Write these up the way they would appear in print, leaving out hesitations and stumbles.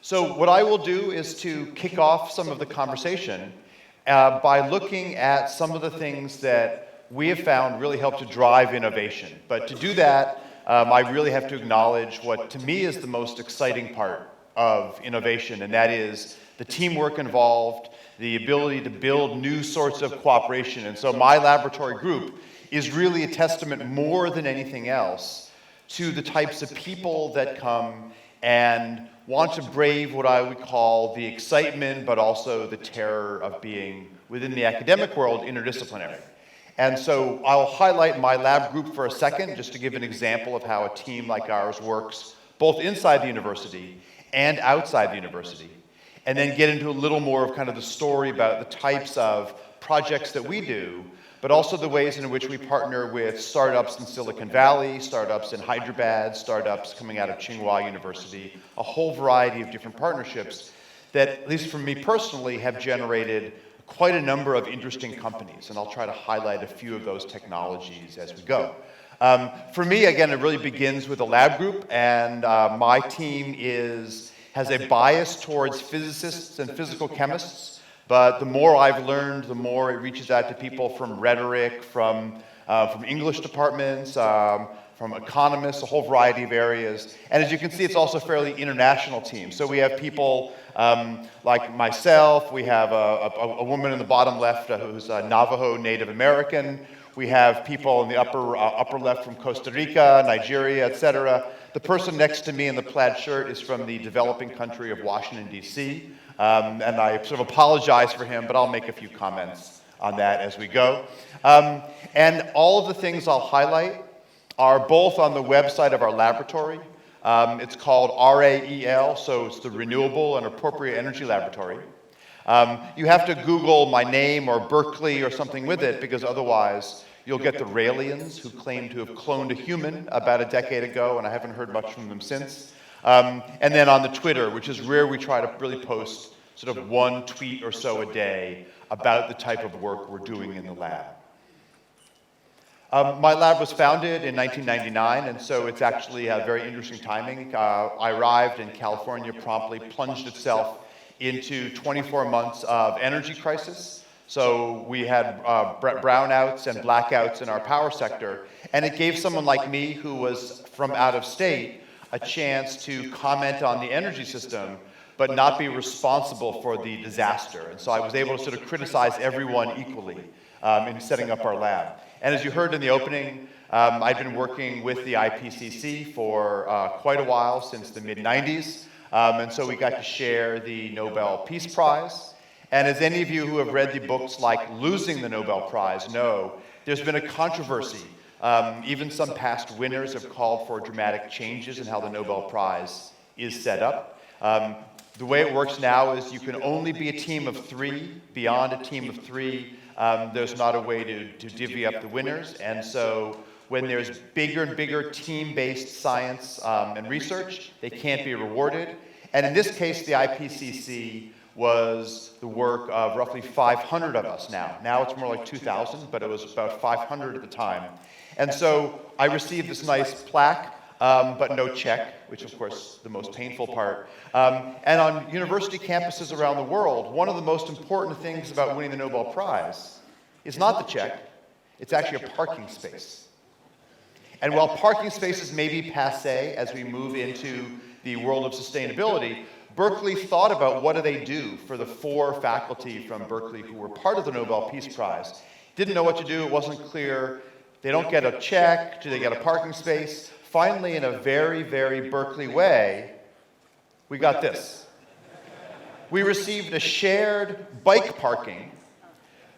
So what I will do is to kick off some of the conversation by looking at some of the things that we have found really help to drive innovation. But to do that, I really have to acknowledge what to me is the most exciting part of innovation, and that is the teamwork involved, the ability to build new sorts of cooperation. And so my laboratory group is really a testament more than anything else to the types of people that come and want to brave what I would call the excitement, but also the terror of being, within the academic world, interdisciplinary. And so I'll highlight my lab group for a second, just to give an example of how a team like ours works, both inside the university and outside the university, and then get into a little more of kind of the story about the types of projects that we do, but also the ways in which we partner with startups in Silicon Valley, startups in Hyderabad, startups coming out of Tsinghua University, a whole variety of different partnerships that, at least for me personally, have generated quite a number of interesting companies, and I'll try to highlight a few of those technologies as we go. For me, again, it really begins with a lab group, and my team has a bias towards physicists and physical chemists. But the more I've learned, the more it reaches out to people from rhetoric, from English departments, from economists, a whole variety of areas. And as you can see, it's also a fairly international team. So we have people like myself. We have a woman in the bottom left who's a Navajo Native American. We have people in the upper left from Costa Rica, Nigeria, etc. The person next to me in the plaid shirt is from the developing country of Washington, D.C., and I sort of apologize for him, but I'll make a few comments on that as we go. And all of the things I'll highlight are both on the website of our laboratory. It's called RAEL, so it's the Renewable and Appropriate Energy Laboratory. You have to Google my name or Berkeley or something with it, because otherwise you'll get the Raelians, who claim to have cloned a human about a decade ago, and I haven't heard much from them since. And then on the Twitter, which is where we try to really post sort of one tweet or so a day about the type of work we're doing in the lab. My lab was founded in 1999, and so it's actually a very interesting timing. I arrived in California, promptly plunged itself into 24 months of energy crisis. So we had brownouts and blackouts in our power sector, and it gave someone like me, who was from out of state, a chance to comment on the energy system, but not be responsible for the disaster. And so I was able to sort of criticize everyone equally in setting up our lab. And as you heard in the opening, I've been working with the IPCC for quite a while, since the mid-90s. And so we got to share the Nobel Peace Prize. And as any of you who have read the books like Losing the Nobel Prize know, there's been a controversy. Even some past winners have called for dramatic changes in how the Nobel Prize is set up. The way it works now is you can only be a team of three. Beyond a team of three, there's not a way to divvy up the winners. And so when there's bigger and bigger team-based science and research, they can't be rewarded. And in this case, the IPCC was the work of roughly 500 of us now. Now it's more like 2,000, but it was about 500 at the time. And so I received this nice plaque, but no check, which of course the most painful part. And on university campuses around the world, one of the most important things about winning the Nobel Prize is not the check, it's actually a parking space. And while parking spaces may be passé as we move into the world of sustainability, Berkeley thought about what do they do for the 4 faculty from Berkeley who were part of the Nobel Peace Prize. Didn't know what to do, it wasn't clear. They don't get a check, do they get a parking space? Finally, in a very, very Berkeley way, we got this. We received a shared bike parking,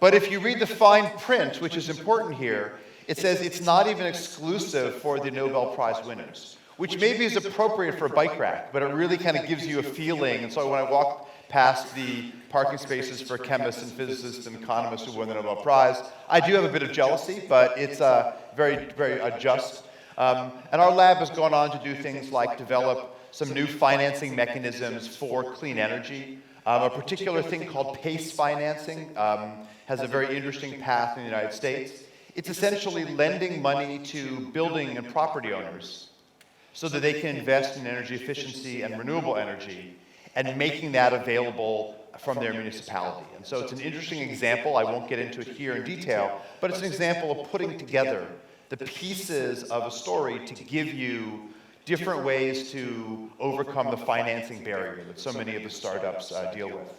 but if you read the fine print, which is important here, it says it's not even exclusive for the Nobel Prize winners, which maybe is appropriate for a bike rack, but it really kind of gives you a feeling. And so when I walk past the parking spaces for chemists and physicists and economists who won the Nobel Prize, I do have a bit of jealousy, but it's very, very just. And our lab has gone on to do things like develop some new financing mechanisms for clean energy. A particular thing called PACE financing has a very interesting path in the United States. It's essentially lending money to building and property owners so that they can invest in energy efficiency and renewable energy. and making that available from their municipality. And so it's an interesting example. I won't get into it here in detail, but it's an example of putting together the pieces of a story to give you different ways to overcome the financing barrier that so many of the startups deal with.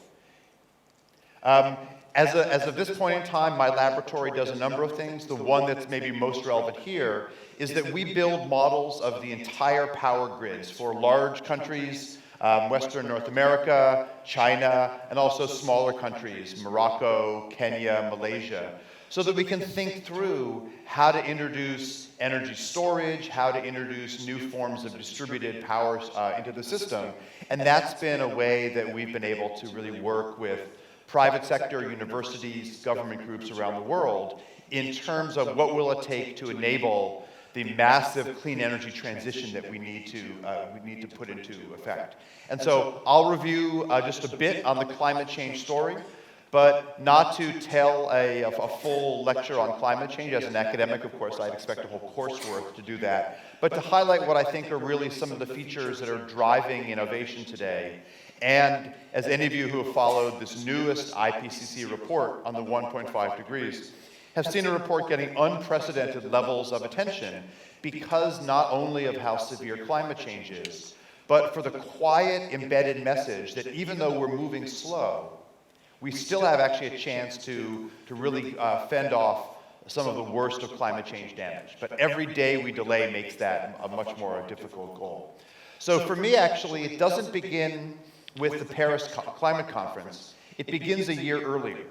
As of this point in time, my laboratory does a number of things. The one that's maybe most relevant here is that we build models of the entire power grids for large countries, Western North America, China, and also smaller countries, Morocco, Kenya, Malaysia, so that we can think through how to introduce energy storage, how to introduce new forms of distributed power into the system. And that's been a way that we've been able to really work with private sector, universities, government groups around the world in terms of what will it take to enable the massive clean energy transition that we need to put into effect. And so I'll review just a bit on the climate change story, but not to tell a full lecture on climate change. As an academic, of course, I'd expect a whole coursework to do that, but to highlight what I think are really some of the features that are driving innovation today. And as any of you who have followed this newest IPCC report on the 1.5 degrees, have seen a report getting unprecedented levels of attention because not only of how severe climate change is, but for the quiet embedded message that even though we're moving slow, we still have actually a chance to really fend off some of the worst of climate change damage. But every day we delay makes that a much more difficult goal. So for me, actually, it doesn't begin with the Paris Climate Conference. It begins a year earlier.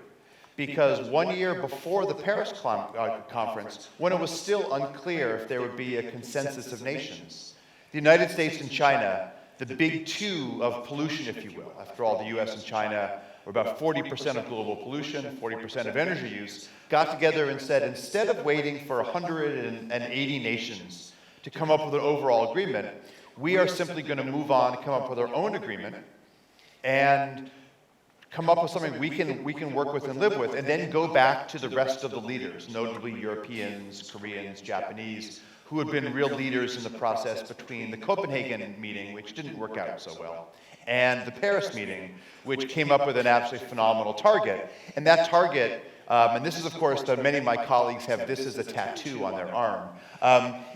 Because 1 year before the Paris Conference, when it was still unclear if there would be a consensus of nations, the United States and China, the big two of pollution, if you will, after all, the US and China were about 40% of global pollution, 40% of energy use, got together and said, instead of waiting for 180 nations to come up with an overall agreement, we are simply going to move on and come up with our own agreement and come up with something we can work with and live with, and then go back to the rest of the leaders, notably Europeans, Koreans, Japanese, who had been real leaders in the process between the Copenhagen meeting, which didn't work out so well, and the Paris meeting, which came up with an absolutely phenomenal target. And that target, and this is, of course, that many of my colleagues have this as a tattoo on their arm.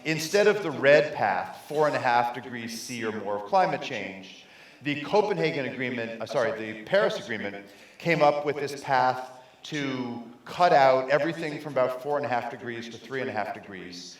Instead of the red path, 4.5 degrees C or more of climate change, the Copenhagen Agreement, the Paris Agreement came up with this path to cut out everything from about 4.5 degrees to 3.5 degrees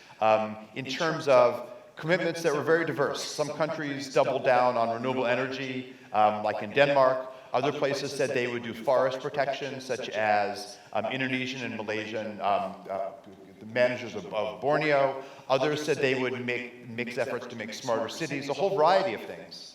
in terms of commitments that were very diverse. Some countries doubled down on renewable energy, like in Denmark. Other places said they would do forest protection, such as Indonesian and Malaysian the managers of Borneo. Others said they would mix efforts to make smarter cities, a whole variety of things.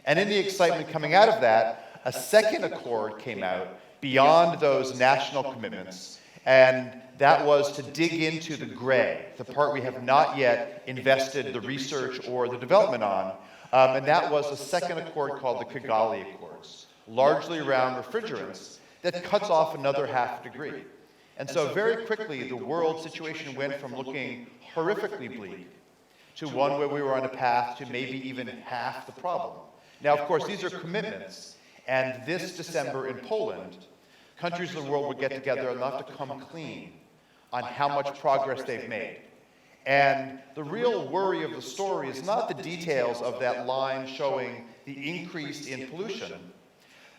And in the excitement coming out of that, a second accord came out beyond those national commitments, and that was to dig into the gray, the part we have not yet invested the research or the development on, and that was a second accord called the Kigali Accords, largely around refrigerants, that cuts off another 0.5 degree. And so very quickly, the world situation went from looking horrifically bleak to one where we were on a path to maybe even half the problem. Now, of course, these are commitments, and this December in Poland, countries of the world would get together and have to come clean on how much progress they've made. And the real worry of the story is not the details of that line showing the increase in pollution,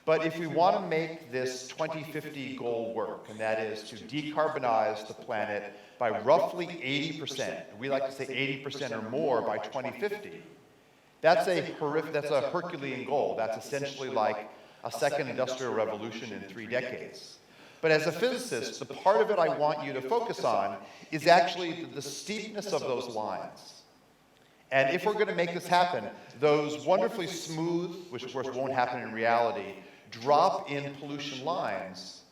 but if we want to make this 2050 goal work, and that is to decarbonize the planet by roughly 80%, we like to say 80% or more by 2050, that's a Herculean goal. That's essentially like a second industrial revolution in 3 decades. But as a physicist, the part of it I want you to focus on is actually the steepness of those lines. And if we're going to make this happen, those wonderfully smooth, which of course won't happen in reality, drop in pollution lines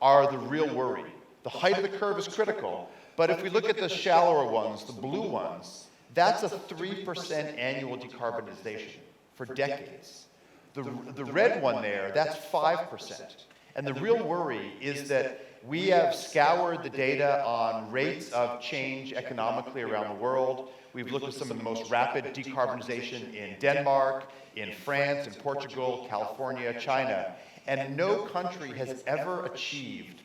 are the real worry. The height of the curve is critical, but if we look at the shallower ones, the blue ones, that's a 3% annual decarbonization for decades. The red one there, that's 5%. And the real worry is that We have scoured the data on rates of change economically around the world. We've looked at some of the most rapid decarbonization in Denmark, in France, in Portugal, California, China. And no country has ever achieved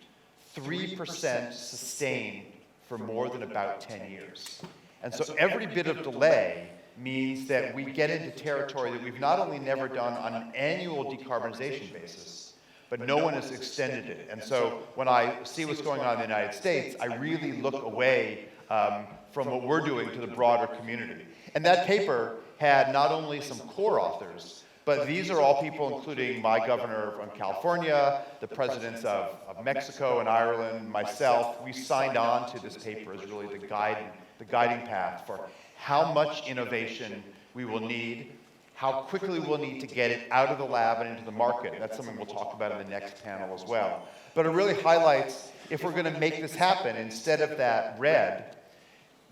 3% sustained for more than about 10 years. And so every bit of delay means that we get into territory that we've not only never done on an annual decarbonization basis, but no one has extended it. And so when I see what's going on in the United States, I really look away from what we're doing to the broader community. And that paper had not only some core authors, but these are all people, including my governor from California, the presidents of Mexico and Ireland, myself. We signed on to this paper as really the guiding path for how much innovation we will need, how quickly we'll need to get it out of the lab and into the market. That's something we'll talk about in the next panel as well. But it really highlights, if we're going to make this happen, instead of that red,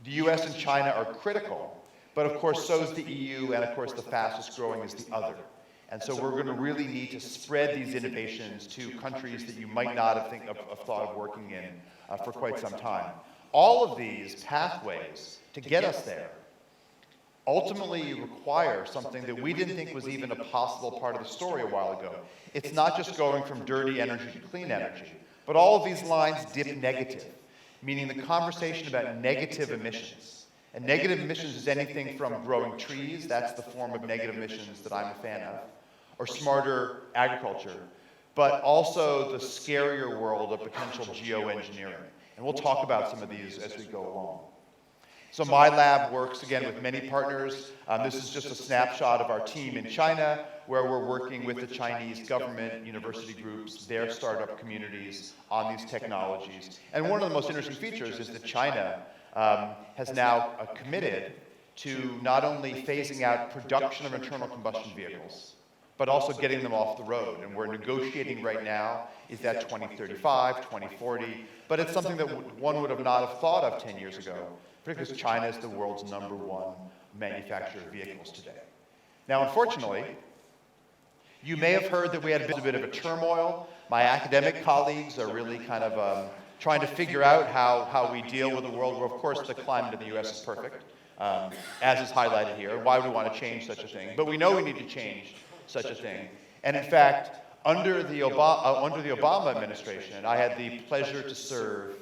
the US and China are critical. But of course, so is the EU, and of course, the fastest growing is the other. And so we're going to really need to spread these innovations to countries that you might not have thought of working in for quite some time. All of these pathways to get us there ultimately require something that we didn't think was even a possible part of the story a while ago. It's not just going from dirty energy to clean energy, but all of these lines dip negative, meaning the conversation about negative emissions. And negative emissions is anything from growing trees, that's the form of negative emissions that I'm a fan of, or smarter agriculture, but also the scarier world of potential geoengineering. And we'll talk about some of these as we go along. So my lab works, again, with many partners. This is just a snapshot of our team in China, where we're working with the Chinese government, university groups, their startup communities on these technologies. And one of the most interesting features is that China has now committed to not only phasing out production of internal combustion vehicles, but also getting them off the road. And we're negotiating right now, is that 2035, 2040? But it's something that one would have not have thought of 10 years ago, because China is the world's #1 manufacturer of vehicles today. Now, unfortunately, you may have heard that we had a bit of a turmoil. My academic colleagues are really kind of trying to figure out how we deal with a world where, of course, the climate of the US is perfect, as is highlighted here. Why would we want to change such a thing? But we know we need to change such a thing. And in fact, under the Obama administration, I had the pleasure to serve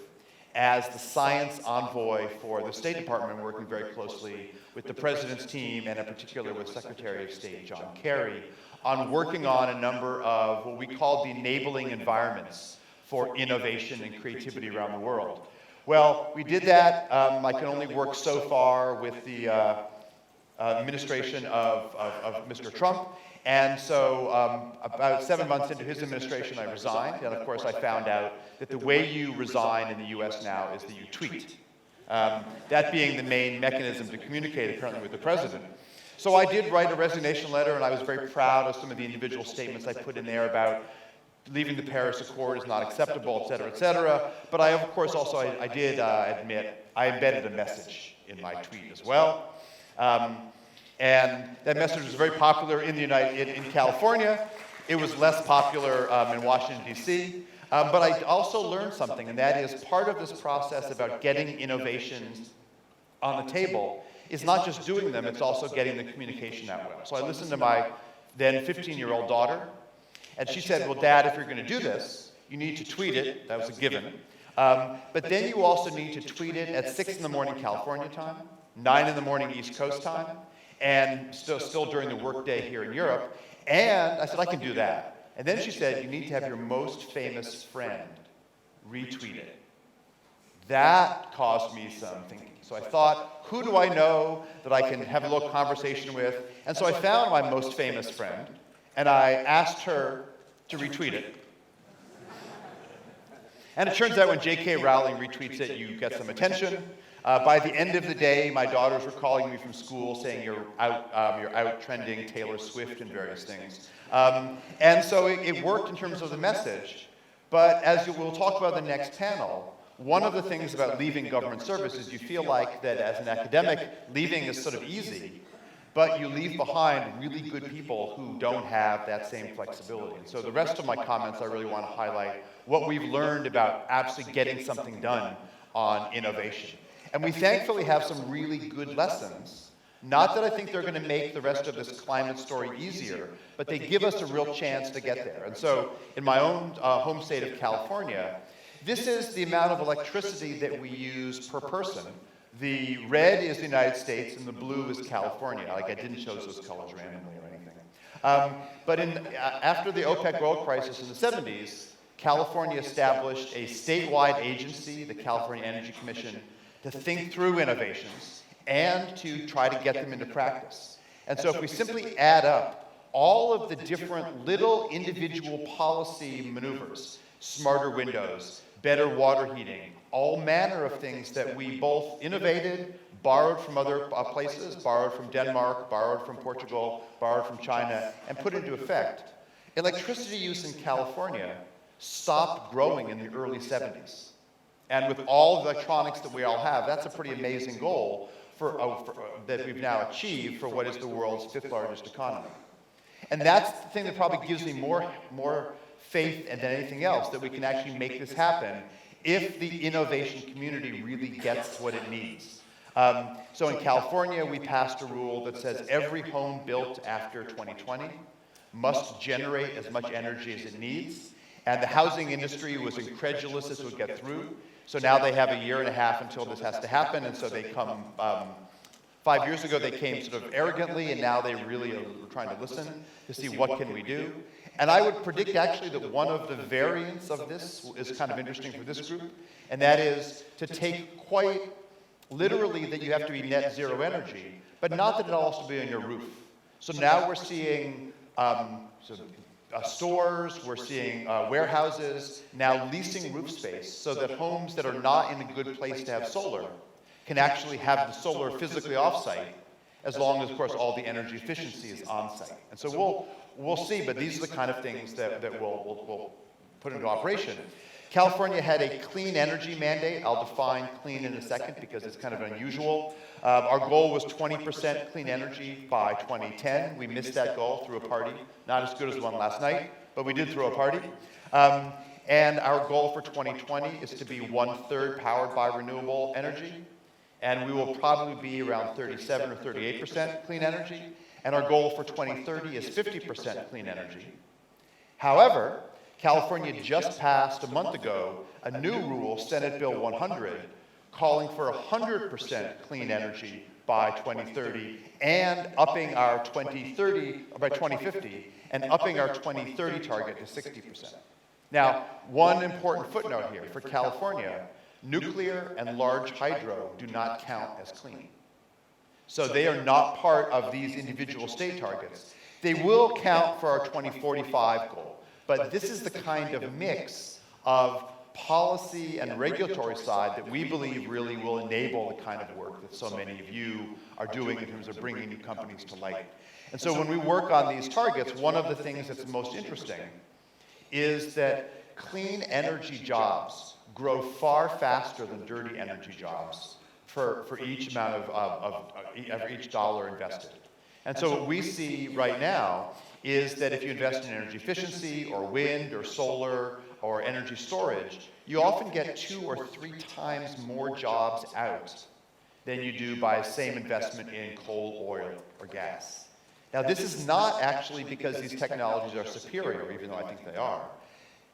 as the science envoy for the State Department, working very closely with the President's team, and in particular with Secretary of State John Kerry, on working on a number of what we call the enabling environments for innovation and creativity around the world. Well, we did that. I can only work so far with the administration of Mr. Trump. And so about 7 months into his administration, I resigned. And of course, I found out that the way you resign in the US now is that you tweet. That being the main mechanism to communicate apparently with the president. So I did write a resignation letter, and I was very proud of some of the individual statements I put in there about leaving the Paris Accord is not acceptable, et cetera, et cetera. But I, of course, also I did admit I embedded a message in my tweet as well. And that message was very popular in California. It was less popular in Washington, D.C. But I also learned something, and that is part of this process about getting innovations on the table is not just doing them, it's also getting the communication out well. So I listened to my then 15-year-old daughter, and she said, well, Dad, if you're going to do this, you need to tweet it. That was a given. But then you also need to tweet it at 6 in the morning California time, 9 in the morning East Coast time, and still during the workday here in Europe. And I said, I can do that. And then she said, you need to have your most famous friend retweet it. That caused me some thinking. So I thought, who do I know that I can have a little conversation with? And so I found my most famous friend, and I asked her to retweet it. And it turns out when J.K. Rowling retweets it, you get some attention. By the end of the day, my daughters were calling me from school saying you're out trending Taylor Swift and various things. And so it worked in terms of the message. But as we'll talk about in the next panel, one of the things about leaving government service is you feel like that as an academic, leaving is sort of easy. but you leave behind really good people who don't have that same flexibility. And so the rest of my comments, I really want to highlight what we've learned about actually getting something done on innovation. And we thankfully have some really good lessons. Not that I think they're going to make the rest of this climate story easier, but they give us a real chance to get there. And so in my own home state of California, this is the amount of electricity that we use per person. The red is the United States and the blue is California. Like, I didn't choose those colors randomly or anything. But after the OPEC oil crisis in the 70s, California established a statewide agency, the California Energy Commission, to think through innovations and to try to get them into practice. And so if we simply add up all of the different little individual policy maneuvers, smarter windows, better water heating, all manner of things that we both innovated, borrowed from other places, borrowed from Denmark, borrowed from Portugal, borrowed from China, and put into effect, electricity use in California stopped growing in the early 70s. And with all the electronics that we all have, that's a pretty amazing goal that we've now achieved for what is the world's 5th largest economy. And that's the thing that probably gives me more faith than anything else, that we can actually make this happen if the innovation community really gets what it needs. So in California, we passed a rule that says every home built after 2020 must generate as much energy as it needs. And the housing industry was incredulous this would get through. So now they have a year and a half until this has to happen. And so they come, 5 years ago, they came sort of arrogantly, and now they really are trying to listen to see what can we do. And I would predict actually that one of the variants of this is kind of interesting for this group, and that is to take quite literally that you have to be net zero energy, but not that it'll also be on your roof. So now we're seeing stores, we're seeing warehouses now leasing roof space so that homes that are not in a good place to have solar can actually have the solar physically off-site, as long as, of course, all the energy efficiency is on-site. And so we'll see, but these are the kind of things that we'll put into operation. California had a clean energy mandate. I'll define clean in a second because it's kind of unusual. Our goal was 20% clean energy by 2010. We missed that goal through a party. Not as good as the one last night, but we did throw a party. And our goal for 2020 is to be 1/3 powered by renewable energy. And we will probably be around 37 or 38% clean energy. And our goal for 2030 is 50% clean energy. However, California just passed a month ago a new rule, Senate Bill 100, calling for 100% clean energy by 2030 and upping our 2050 and upping our 2030 target to 60%. Now, one important footnote here for California, nuclear and large hydro do not count as clean. So they are not part of these individual state targets. They will count for our 2045 goal, but this is the kind of mix of policy and regulatory side that we believe really will enable the kind of work that so many of you are doing in terms of bringing new companies to light. And so when we work on these targets, one of the things that's most interesting is that clean energy jobs grow far faster than dirty energy jobs for each amount of each dollar invested. And so what we see right now is that if you invest in energy efficiency or wind or solar or energy storage, you often get 2 or 3 times more jobs out than you do by the same investment in coal, oil, or gas. Now, this is not actually because these technologies are superior, even though I think they are.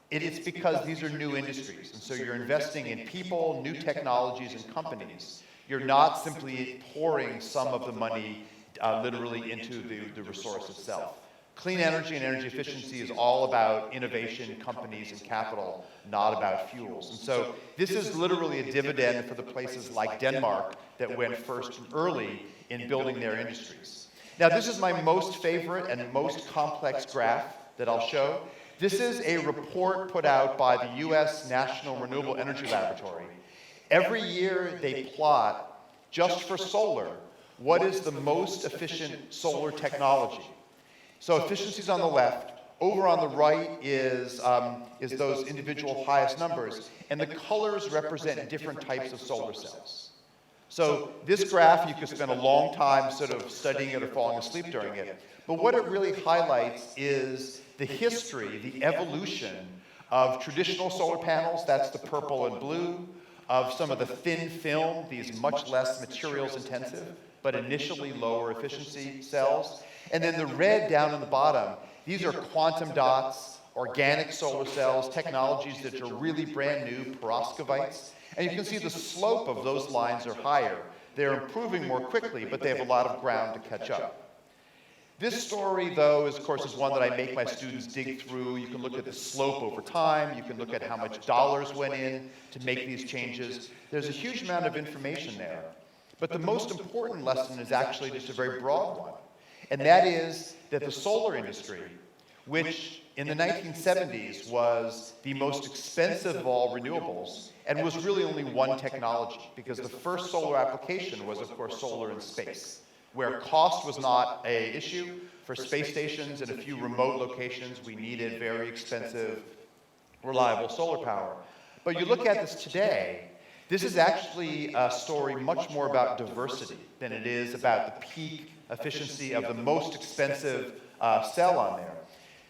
It's because these are new industries, and so you're investing in people, new technologies, and companies. You're not simply pouring some of the money literally into the resource itself. Clean energy and energy efficiency is all about innovation, companies, and capital, not about fuels. And so this is literally a dividend for the places like Denmark that went first and early in building their industries. Now, this is my most favorite and most complex graph that I'll show. This is a report put out by the US National Renewable Energy Laboratory. Every year they plot, just for solar, what is the most efficient solar technology. So efficiency's on the left. Over on the right is those individual highest numbers, and the colors represent different types of solar cells. So this graph, you could spend a long time sort of studying it or falling asleep during it. But what it really highlights is the history, the evolution of traditional solar panels, that's the purple and blue, of some of the thin film, these much less materials intensive, but initially lower efficiency cells. And then the red down in the bottom, these are quantum dots, organic solar cells, technologies that are really brand new, perovskites. And you can see the slope of those lines are higher. They're improving more quickly, but they have a lot of ground to catch up. This story, though, is, of course, is one that I make my students dig through. You can look at the slope over time. You can look at how much dollars went in to make these changes. There's a huge amount of information there. But the most important lesson is actually just a very broad one. And that is that the solar industry, which in the 1970s was the most expensive of all renewables, and was really only one technology, because the first solar application was, of course, solar in space, where cost was not an issue. For space stations and a few remote locations, we needed very expensive, reliable solar power. But you look at this today, this is actually a story much more about diversity than it is about the peak efficiency of the most expensive cell on there.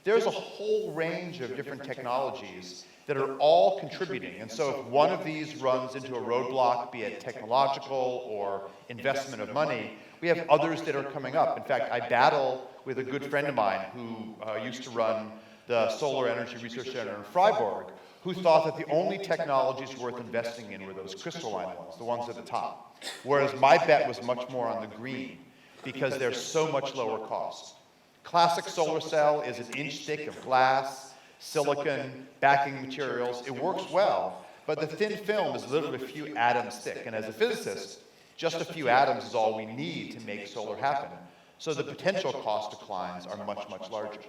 There's a whole range of different technologies that are all contributing. And so if one of these runs into a roadblock, be it technological or investment of money, we have others that are coming up. In fact, I battle with a good friend of mine who used to run the Solar Energy Research Center in Freiburg, who thought that the only technologies worth investing in were those crystalline ones, the ones at the top. Whereas my bet was much more on the green, because they're so much lower cost. Classic solar cell is an inch thick of glass, silicon, backing materials. It works well, but the thin film is literally a few atoms thick. And as a physicist, just a few atoms is all we need to make solar happen. So the potential cost declines are much, much larger.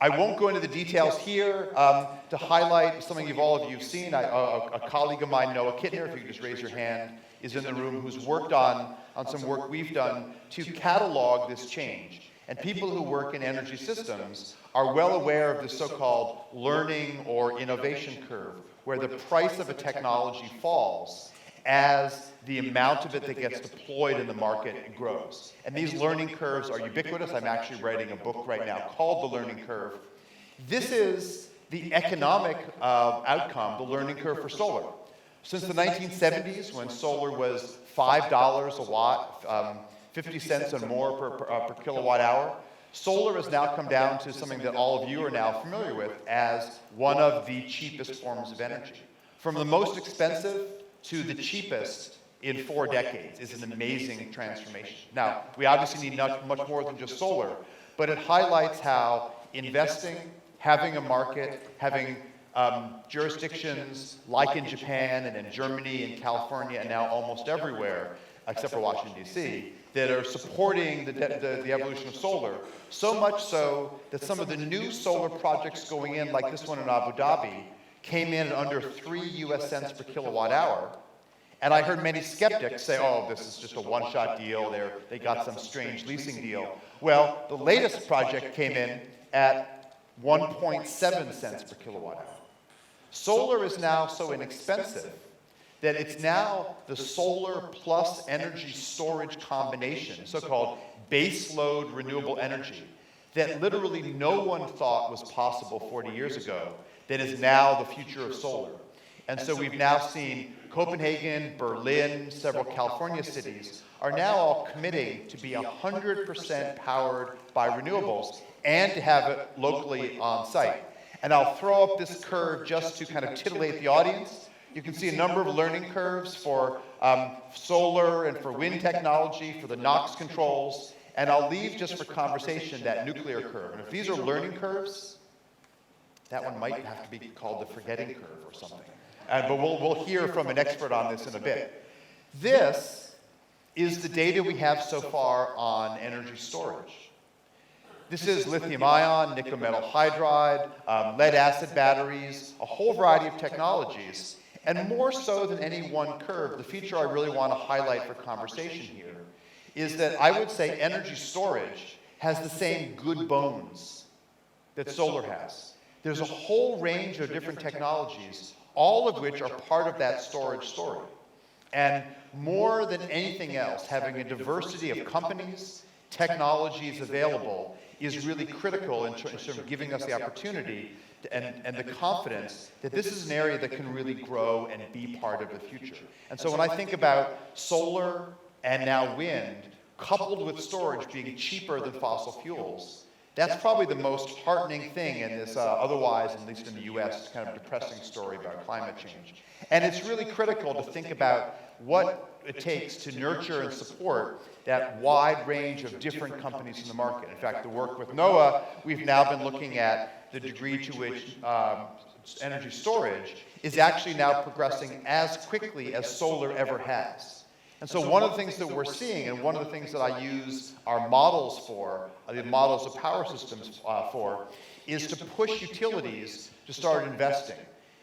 I won't go into the details here. To highlight something all of you have seen, a colleague of mine, Noah Kittner, if you could just raise your hand, is in the room, who's worked on some work we've done to catalog this change. And people who work in energy systems are well aware of the so-called learning or innovation curve, where the price of a technology falls as the amount of it that gets deployed in the market grows. And these learning curves are ubiquitous. I'm actually writing a book right now called The Learning Curve. This is the economic outcome, the learning curve for solar. Since the 1970s, when solar was $5 a watt, 50 cents or more per kilowatt hour, solar has now come down to something that all of you are now familiar with as one of the cheapest forms of energy. From the most expensive to the cheapest in 4 decades is an amazing transformation. Now, we obviously need much more than just solar, but it highlights how investing, having a market, having jurisdictions like in Japan and in Germany and California and now almost everywhere, except for Washington, D.C., that are supporting the evolution of solar, so much so that some of the new solar projects going in, like this one in Abu Dhabi, came in at under 3 US cents per kilowatt hour. And I heard many skeptics say, oh, this is just a one-shot deal, they got some strange leasing deal. Well, the latest project came in at 1.7 cents per kilowatt hour. Solar is now so inexpensive that it's now the solar plus energy storage combination, so-called baseload renewable energy, that literally no one thought was possible 40 years ago, that is now the future of solar. And so we've now seen Copenhagen, Berlin, several California cities are now all committing to be 100% powered by renewables and to have it locally on site. And I'll throw up this curve just to kind of titillate the audience. You can see a number of learning curves for solar and for wind technology, for the NOx controls, and I'll leave just for conversation that nuclear curve. And if these are learning curves, that one might have to be called the forgetting curve or something. But we'll hear from an expert on this in a bit. This is the data we have so far on energy storage. This is lithium-ion, nickel metal hydride, lead-acid batteries, a whole variety of technologies. And more so than any one curve, the feature I really want to highlight for conversation here is that I would say energy storage has the same good bones that solar has. There's a whole range of different technologies, all of which are part of that storage story. And more than anything else, having a diversity of companies, technologies available is really critical in terms of giving us the opportunity and the confidence that this is an area that can really grow and be part of the future. And so when I think about solar and now wind, coupled with storage being cheaper than fossil fuels, that's probably the most heartening thing in this otherwise, at least in the US, kind of depressing story about climate change. And it's really critical to think about what it takes to nurture and support that wide range of different companies in the market. In fact, the work with NOAA, we've now been looking at the degree to which energy storage is actually now progressing as quickly as solar ever has. And so one of the things that we're seeing, and one of the things that I use our models for, the models of power systems for, is to push utilities to start investing.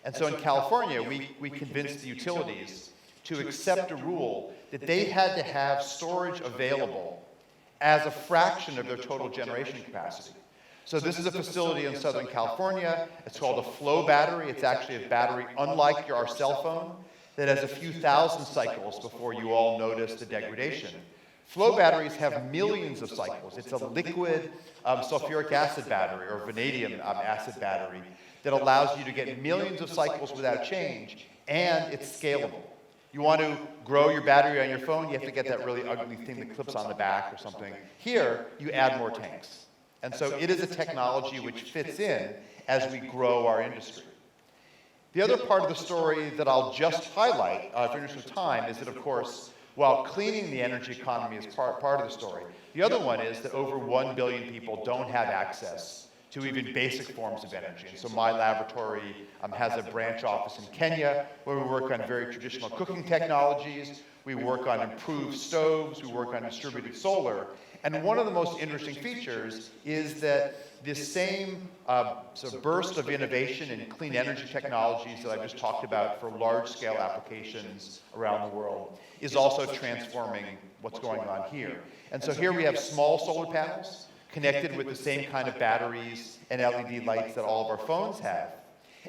And so in California, we convinced the utilities to accept a rule that they had to have storage available as a fraction of their total generation capacity. So this is a facility in Southern California. It's called a flow battery. It's actually a battery unlike our cell phone that has a few thousand cycles before you all notice the degradation. Flow batteries have millions of cycles. It's a liquid sulfuric acid battery or vanadium acid battery that allows you to get millions of cycles without change, and it's scalable. You want to grow your battery on your phone, you have to get that really ugly thing that clips on the back or something. Here, you add more tanks. And so it is a technology which fits in as we grow our industry. The other part of the story that I'll just highlight, for interest of time, is that, of course, while cleaning the energy economy is part of the story, the other one is that over 1 billion people don't have access to even basic forms of energy. And so my laboratory has a branch office in Kenya where we work on very traditional cooking technologies, we work on improved stoves, we work on distributed solar. And one of the most interesting features is that this same sort of burst of innovation in clean energy technologies that I just talked about for large-scale applications around the world is also transforming what's going on here. And so here we have small solar panels connected with the same kind of batteries and LED lights that all of our phones have.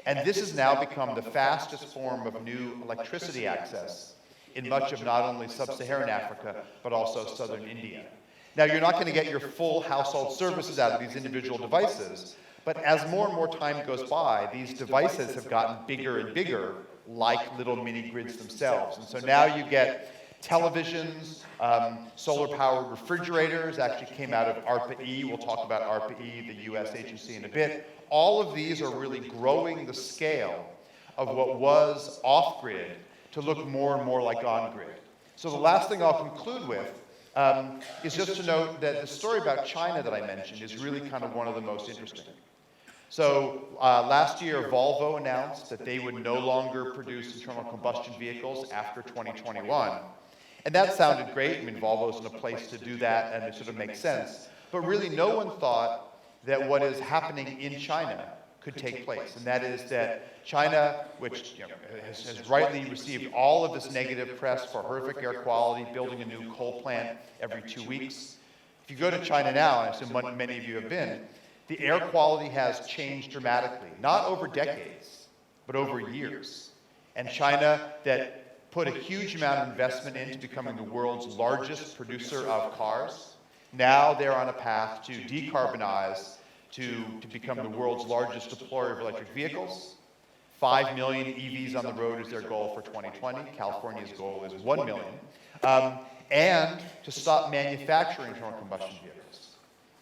And this has now become the fastest form of new electricity access in much of not only sub-Saharan Africa, but also southern India. Now, you're not going to get your full household services out of these individual devices, but as more and more time goes by, these devices have gotten bigger and bigger, like little mini-grids themselves. And so now you get televisions, solar-powered refrigerators actually came out of ARPA-E. We'll talk about ARPA-E, the US agency, in a bit. All of these are really growing the scale of what was off-grid to look more and more like on-grid. So the last thing I'll conclude with is just to note that the story about China that I mentioned is really kind of one of the most interesting. So last year, Volvo announced that they would no longer produce internal combustion vehicles after 2021. And that sounded great. I mean, Volvo's in a place to do that, and it sort of makes sense. But really, no one thought that what is happening in China could take place. And that is that China, which has rightly received all of this negative press for horrific air quality, building a new coal plant every 2 weeks. If you go to China now, and I assume many of you have been, the air quality has changed dramatically, not over decades, but over years. And China, that put a huge amount of investment into becoming the world's largest producer of cars, now they're on a path to decarbonize, to become the world's largest deployer of electric vehicles. 5 million EVs on the road is their goal for 2020. California's goal is 1 million. And to stop manufacturing internal combustion vehicles.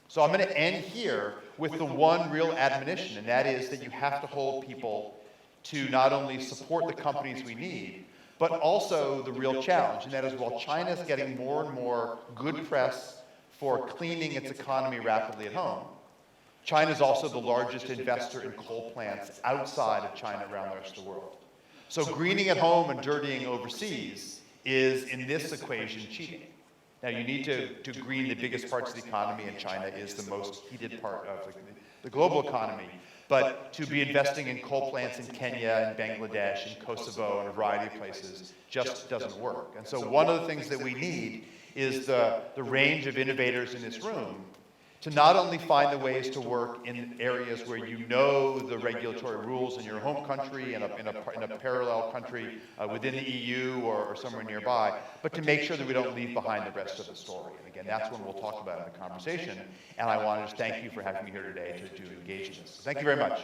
So I'm going to end here with the one real admonition, and that is that you have to hold people to not only support the companies we need, but also the real challenge, and that is while China's getting more and more good press for cleaning its economy rapidly at home, China's also the largest investor in coal plants outside of China around the rest of the world. So greening at home and dirtying overseas is, in this equation, cheating. Now, you need to green the biggest parts of the economy, and China is the most heated part of the global economy. But to be investing in coal plants in Kenya and Bangladesh and Kosovo and a variety of places just doesn't work. And so one of the things that we need is the range of innovators in this room to not only find the ways to work in areas where you know the regulatory rules in your home country, in a parallel country within the EU or somewhere nearby, but to make sure that we don't leave behind the rest of the story. And again, that's what we'll talk about in the conversation. And I wanted to thank you for having me here today to engage in this. Thank you very much.